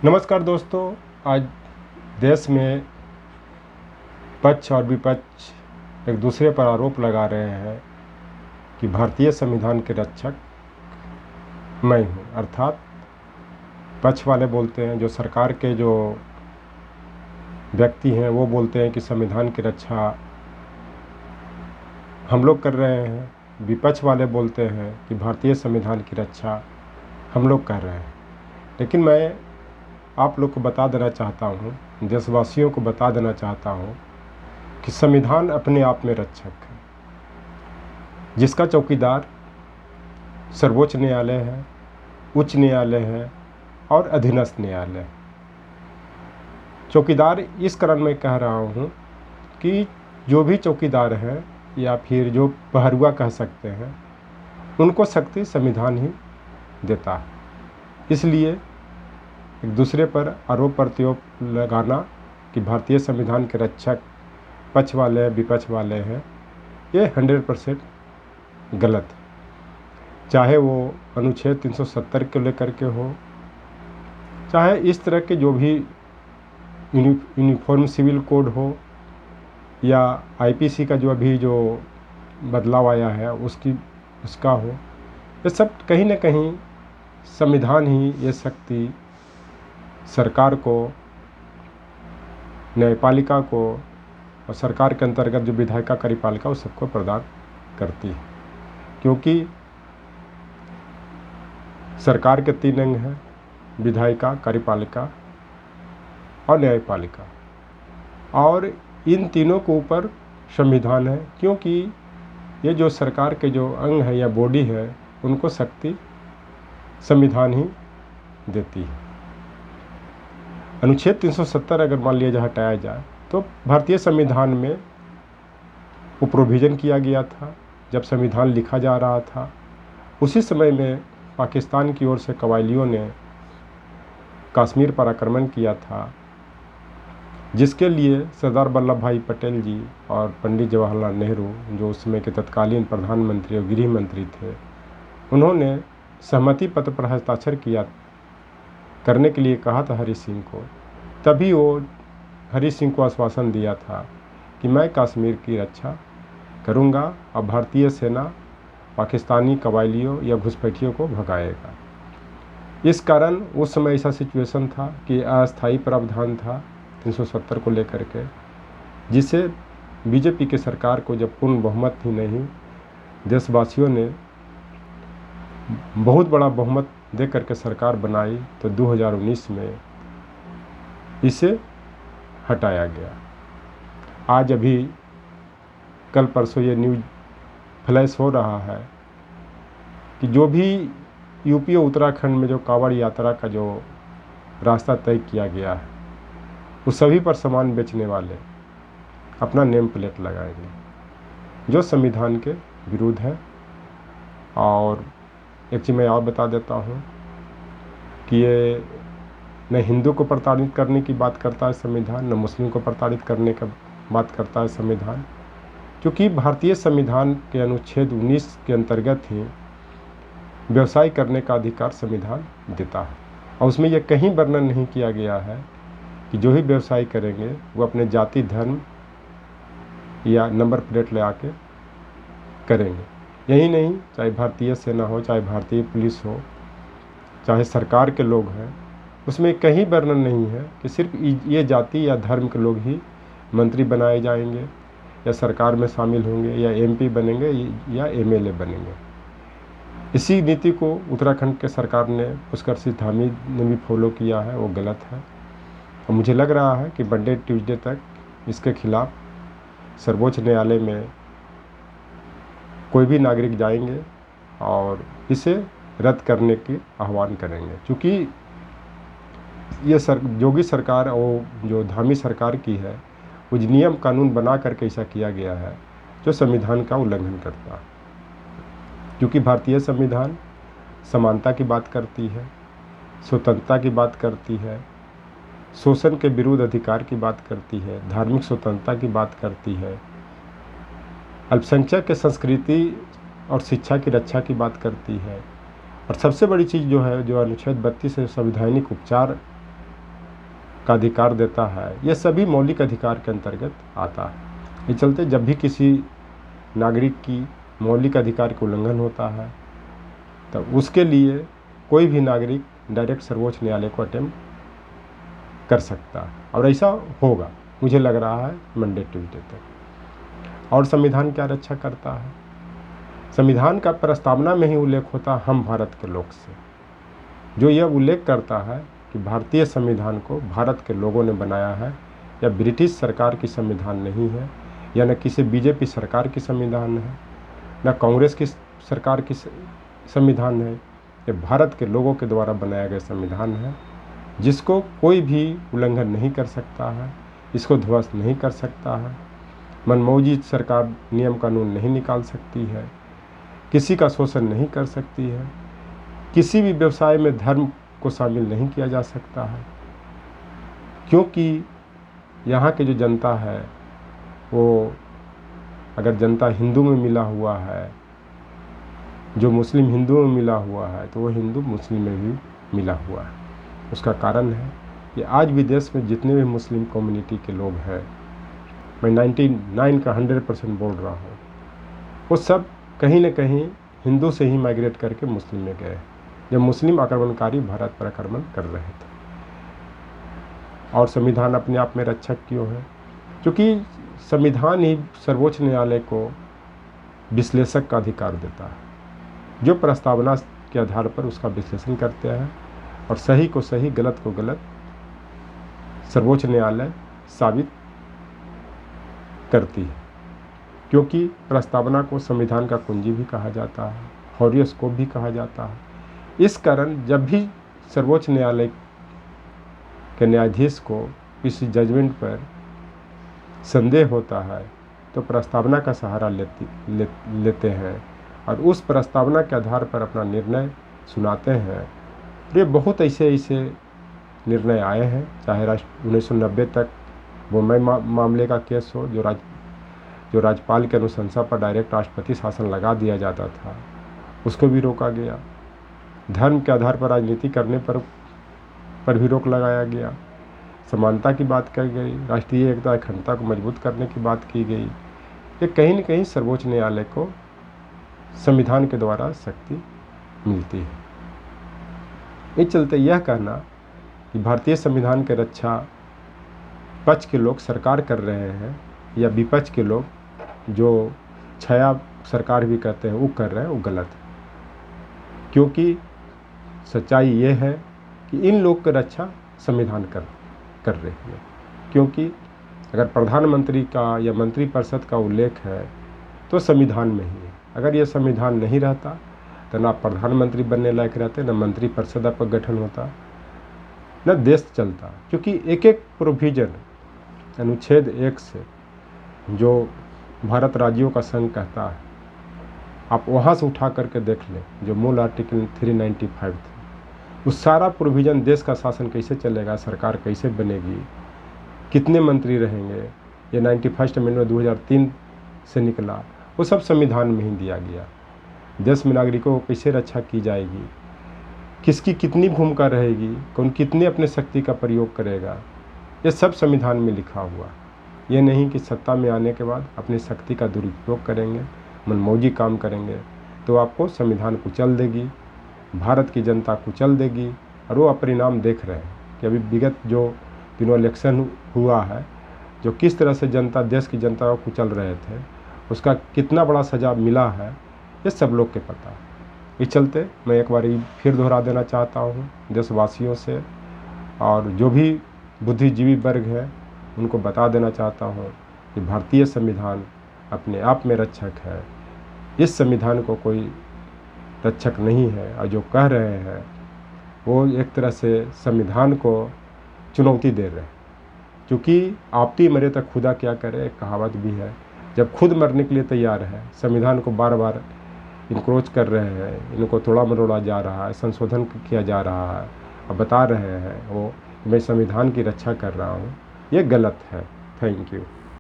नमस्कार दोस्तों। आज देश में पक्ष और विपक्ष एक दूसरे पर आरोप लगा रहे हैं कि भारतीय संविधान के रक्षक मैं हूँ। अर्थात पक्ष वाले बोलते हैं, जो सरकार के जो व्यक्ति हैं वो बोलते हैं कि संविधान की रक्षा हम लोग कर रहे हैं। विपक्ष वाले बोलते हैं कि भारतीय संविधान की रक्षा हम लोग कर रहे हैं। लेकिन मैं आप लोग को बता देना चाहता हूँ, देशवासियों को बता देना चाहता हूँ कि संविधान अपने आप में रक्षक है, जिसका चौकीदार सर्वोच्च न्यायालय है, उच्च न्यायालय है और अधीनस्थ न्यायालय है। चौकीदार इस कारण मैं कह रहा हूँ कि जो भी चौकीदार है या फिर जो पहरुआ कह सकते हैं, उनको शक्ति संविधान ही देता है। इसलिए एक दूसरे पर आरोप प्रत्यारोप लगाना कि भारतीय संविधान के रक्षक पक्ष वाले हैं, विपक्ष वाले हैं, ये 100% गलत है। चाहे वो अनुच्छेद 370 को लेकर के हो, चाहे इस तरह के जो भी यूनिफॉर्म सिविल कोड हो, या आईपीसी का जो अभी जो बदलाव आया है उसका हो, ये सब कहीं ना कहीं संविधान ही ये शक्ति सरकार को, न्यायपालिका को और सरकार के अंतर्गत जो विधायिका कार्यपालिका उस सबको प्रदान करती है। क्योंकि सरकार के 3 अंग हैं, विधायिका, कार्यपालिका और न्यायपालिका, और इन तीनों के ऊपर संविधान है। क्योंकि ये जो सरकार के जो अंग है या बॉडी है, उनको शक्ति संविधान ही देती है। अनुच्छेद 370 अगर मान लिया जाए हटाया जाए तो भारतीय संविधान में वो प्रोविज़न किया गया था। जब संविधान लिखा जा रहा था उसी समय में पाकिस्तान की ओर से कबायलियों ने कश्मीर पर आक्रमण किया था, जिसके लिए सरदार वल्लभ भाई पटेल जी और पंडित जवाहरलाल नेहरू, जो उस समय के तत्कालीन प्रधानमंत्री और गृह मंत्री थे, उन्होंने सहमति पत्र पर हस्ताक्षर किया करने के लिए कहा था हरि सिंह को। तभी वो हरि सिंह को आश्वासन दिया था कि मैं कश्मीर की रक्षा करूंगा और भारतीय सेना पाकिस्तानी कबायलियों या घुसपैठियों को भगाएगा। इस कारण उस समय ऐसा सिचुएशन था कि अस्थायी प्रावधान था 370 को लेकर के, जिसे बीजेपी के सरकार को जब पूर्ण बहुमत ही नहीं, देशवासियों ने बहुत बड़ा बहुमत दे करके सरकार बनाई, तो 2019 में इसे हटाया गया। आज अभी कल परसों ये न्यूज़ फ्लैश हो रहा है कि जो भी यूपी और उत्तराखंड में जो कांवड़ यात्रा का जो रास्ता तय किया गया है, उस सभी पर सामान बेचने वाले अपना नेम प्लेट लगाएंगे, जो संविधान के विरुद्ध है। और एक चीज़ मैं और बता देता हूँ कि ये न हिंदू को प्रताड़ित करने की बात करता है संविधान, न मुस्लिम को प्रताड़ित करने का बात करता है संविधान। क्योंकि भारतीय संविधान के अनुच्छेद 19 के अंतर्गत ही व्यवसाय करने का अधिकार संविधान देता है, और उसमें यह कहीं वर्णन नहीं किया गया है कि जो ही व्यवसाय करेंगे वो अपने जाति, धर्म या नंबर प्लेट ले आके करेंगे। यही नहीं, चाहे भारतीय सेना हो, चाहे भारतीय पुलिस हो, चाहे सरकार के लोग हैं, उसमें कहीं वर्णन नहीं है कि सिर्फ ये जाति या धर्म के लोग ही मंत्री बनाए जाएंगे या सरकार में शामिल होंगे या एमपी बनेंगे या एमएलए बनेंगे। इसी नीति को उत्तराखंड के सरकार ने, पुष्कर सिंह धामी ने भी फॉलो किया है, वो गलत है। और मुझे लग रहा है कि मंडे ट्यूसडे तक इसके खिलाफ सर्वोच्च न्यायालय में कोई भी नागरिक जाएंगे और इसे रद्द करने की आह्वान करेंगे। क्योंकि ये योगी सरकार और जो धामी सरकार की है, वो नियम कानून बना करके ऐसा किया गया है जो संविधान का उल्लंघन करता है। क्योंकि भारतीय संविधान समानता की बात करती है, स्वतंत्रता की बात करती है, शोषण के विरुद्ध अधिकार की बात करती है, धार्मिक स्वतंत्रता की बात करती है, अल्पसंख्यक के संस्कृति और शिक्षा की रक्षा की बात करती है, और सबसे बड़ी चीज़ जो है, जो अनुच्छेद 32 है, संवैधानिक उपचार का अधिकार देता है, ये सभी मौलिक अधिकार के अंतर्गत आता है। इस चलते जब भी किसी नागरिक की मौलिक अधिकार का उल्लंघन होता है तो उसके लिए कोई भी नागरिक डायरेक्ट सर्वोच्च न्यायालय को अटेम्प्ट कर सकता है, और ऐसा होगा मुझे लग रहा है मंडे ट्यूजडे तक। और संविधान क्या रक्षा करता है? संविधान का प्रस्तावना में ही उल्लेख होता है हम भारत के लोग से, जो यह उल्लेख करता है कि भारतीय संविधान को भारत के लोगों ने बनाया है, या ब्रिटिश सरकार की संविधान नहीं है, या न किसी बीजेपी सरकार की संविधान है, न कांग्रेस की सरकार की संविधान है। ये भारत के लोगों के द्वारा बनाया गया संविधान है, जिसको कोई भी उल्लंघन नहीं कर सकता है, इसको ध्वस्त नहीं कर सकता है। मनमौजी सरकार नियम कानून नहीं निकाल सकती है, किसी का शोषण नहीं कर सकती है, किसी भी व्यवसाय में धर्म को शामिल नहीं किया जा सकता है, क्योंकि यहाँ की जो जनता है वो, अगर जनता हिंदू में मिला हुआ है, जो मुस्लिम हिंदुओं में मिला हुआ है, तो वो हिंदू मुस्लिम में भी मिला हुआ है। उसका कारण है कि आज भी देश में जितने भी मुस्लिम कम्युनिटी के लोग हैं, मैं 99 का 100% बोल रहा हूँ, वो सब कहीं न कहीं हिंदू से ही माइग्रेट करके मुस्लिम में गए, जब मुस्लिम आक्रमणकारी भारत पर आक्रमण कर रहे थे। और संविधान अपने आप में रक्षक क्यों है? क्योंकि संविधान ही सर्वोच्च न्यायालय को विश्लेषक का अधिकार देता है, जो प्रस्तावना के आधार पर उसका विश्लेषण करते हैं, और सही को सही, गलत को गलत सर्वोच्च न्यायालय साबित करती है। क्योंकि प्रस्तावना को संविधान का कुंजी भी कहा जाता है, हॉरियोस्कोप भी कहा जाता है। इस कारण जब भी सर्वोच्च न्यायालय के न्यायाधीश को किसी जजमेंट पर संदेह होता है तो प्रस्तावना का सहारा लेते हैं, और उस प्रस्तावना के आधार पर अपना निर्णय सुनाते हैं। ये बहुत ऐसे निर्णय आए हैं, चाहे 1990 तक बम्बई मामले का केस हो, जो राज्यपाल के अनुशंसा पर डायरेक्ट राष्ट्रपति शासन लगा दिया जाता था, उसको भी रोका गया। धर्म के आधार पर राजनीति करने पर भी रोक लगाया गया। समानता की बात की गई, राष्ट्रीय एकता अखंडता को मजबूत करने की बात की गई। ये कहीं न कहीं सर्वोच्च न्यायालय को संविधान के द्वारा शक्ति मिलती है। इस चलते यह कहना कि भारतीय संविधान के रक्षा पक्ष के लोग सरकार कर रहे हैं, या विपक्ष के लोग जो छाया सरकार भी कहते हैं वो कर रहे हैं, वो गलत है। क्योंकि सच्चाई ये है कि इन लोग की रक्षा संविधान कर रही है। क्योंकि अगर प्रधानमंत्री का या मंत्रिपरिषद का उल्लेख है तो संविधान में ही है। अगर ये संविधान नहीं रहता तो ना प्रधानमंत्री बनने लायक रहते, न मंत्रिपरिषद का गठन होता, न देश चलता। क्योंकि एक एक प्रोविजन अनुच्छेद 1 से जो भारत राज्यों का संघ कहता है, आप वहाँ से उठा करके देख लें, जो मूल आर्टिकल 395 था, उस सारा प्रोविज़न देश का शासन कैसे चलेगा, सरकार कैसे बनेगी, कितने मंत्री रहेंगे, ये 91st अमेंडमेंट 2003 से निकला, वो सब संविधान में ही दिया गया। देश में नागरिकों को कैसे रक्षा की जाएगी, किसकी कितनी भूमिका रहेगी, कौन कितने अपने शक्ति का प्रयोग करेगा, ये सब संविधान में लिखा हुआ। ये नहीं कि सत्ता में आने के बाद अपनी शक्ति का दुरुपयोग करेंगे, मनमौजी काम करेंगे तो आपको संविधान कुचल देगी, भारत की जनता कुचल देगी। और वो परिणाम देख रहे हैं कि अभी विगत जो दिनों इलेक्शन हुआ है, जो किस तरह से जनता, देश की जनता को कुचल रहे थे, उसका कितना बड़ा सजा मिला है, ये सब लोग के पता है। इस चलते मैं एक बार फिर दोहरा देना चाहता हूँ देशवासियों से, और जो भी बुद्धिजीवी वर्ग है उनको बता देना चाहता हूँ कि भारतीय संविधान अपने आप में रक्षक है। इस संविधान को कोई रक्षक नहीं है, और जो कह रहे हैं वो एक तरह से संविधान को चुनौती दे रहे हैं। क्योंकि आपती मरे तक खुदा क्या करे, एक कहावत भी है। जब खुद मरने के लिए तैयार है, संविधान को बार बार इंक्रोच कर रहे हैं, इनको तोड़ा मरोड़ा जा रहा है, संशोधन किया जा रहा है, और बता रहे हैं वो मैं संविधान की रक्षा कर रहा हूँ, ये गलत है। Thank you.